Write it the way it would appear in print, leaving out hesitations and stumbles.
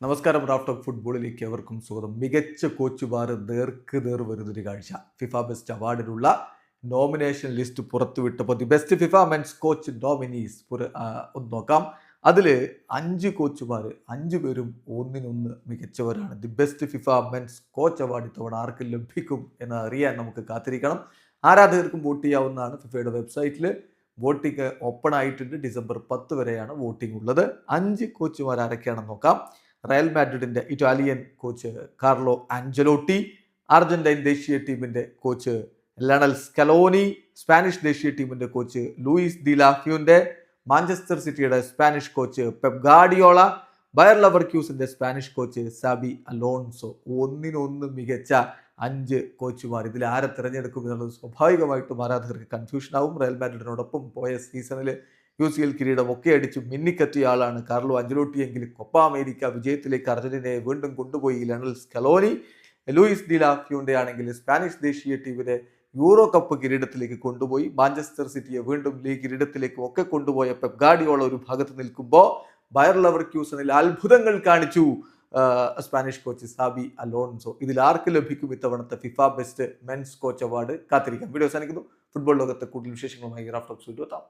നമസ്കാരം. Raf talk ഫുട്ബോളിലേക്ക് അവർക്കും സ്വാഗതം. മികച്ച കോച്ചുമാർ നേർക്ക് നേർ വരുന്നൊരു കാഴ്ച. ഫിഫ ബെസ്റ്റ് അവാർഡിനുള്ള നോമിനേഷൻ ലിസ്റ്റ് പുറത്തുവിട്ടപ്പോൾ the best FIFA men's coach nominees ഒന്ന് നോക്കാം. അതിൽ 5 കോച്ചുമാർ 5 പേരും ഒന്നിനൊന്ന് മികച്ചവരാണ്. The best FIFA men's coach award ഇത്തവണ ആർക്ക് ലഭിക്കും എന്ന് അറിയാൻ നമുക്ക് കാത്തിരിക്കണം. ആരാധകർക്കും വോട്ട് ചെയ്യാവുന്നതാണ്. ഫിഫയുടെ വെബ്സൈറ്റിൽ വോട്ടിംഗ് ഓപ്പൺ ആയിട്ടുണ്ട്. ഡിസംബർ 10 വരെയാണ് വോട്ടിംഗ് ഉള്ളത്. 5 കോച്ചുമാർ ആരൊക്കെയാണെന്ന് നോക്കാം. റയൽ മാഡ്രിഡിന്റെ Italian coach Carlo Ancelotti, Argentine ദേശീയ ടീമിന്റെ കോച്ച് ലണൽ സ്കലോനി, സ്പാനിഷ് ദേശീയ ടീമിന്റെ coach Luis de la Fuente, Manchester സിറ്റിയുടെ Spanish coach Pep Guardiola, Bayer ലെവർക്യൂസിന്റെ സ്പാനിഷ് കോച്ച് സാബി അലോൺസോ. ഒന്നിനൊന്ന് മികച്ച 5 കോച്ചുമാർ. ഇതിൽ ആരെ തിരഞ്ഞെടുക്കും എന്നുള്ളത് സ്വാഭാവികമായിട്ടും ആരാധകർക്ക് കൺഫ്യൂഷൻ ആവും. റയൽ മാഡ്രിഡിനോടൊപ്പം പോയ സീസണിൽ UCL കിരീടം ഒക്കെ അടിച്ച് മിന്നിക്കറ്റിയ ആളാണ് കാർലോ അഞ്ചലോട്ടി. എങ്കിൽ കൊപ്പ അമേരിക്ക വിജയത്തിലേക്ക് അർജന്റീനയെ വീണ്ടും കൊണ്ടുപോയി Lionel Scaloni. Luis de la Fuente ആണെങ്കിൽ സ്പാനിഷ് ദേശീയ ടീമിനെ യൂറോ കപ്പ് കിരീടത്തിലേക്ക് കൊണ്ടുപോയി. മാഞ്ചസ്റ്റർ സിറ്റിയെ വീണ്ടും ലീഗ് കിരീടത്തിലേക്ക് ഒക്കെ കൊണ്ടുപോയ പെപ് ഗാർഡിയോള ഒരു ഭാഗത്ത് നിൽക്കുമ്പോൾ ബയർ ലെവർക്യൂസണിൽ അത്ഭുതങ്ങൾ കാണിച്ചു സ്പാനിഷ് കോച്ച് സാബി അലോൺസോ. ഇതിൽ ആർക്ക് ലഭിക്കും ഇത്തവണത്തെ FIFA best men's coach award? കാത്തിരിക്കാം. വീഡിയോ അവസാനിക്കുന്നു. ഫുട്ബോൾ ലോകത്തെ കൂടുതൽ വിശേഷങ്ങളുമായി റാഫ് ടോക്സ് എത്താം.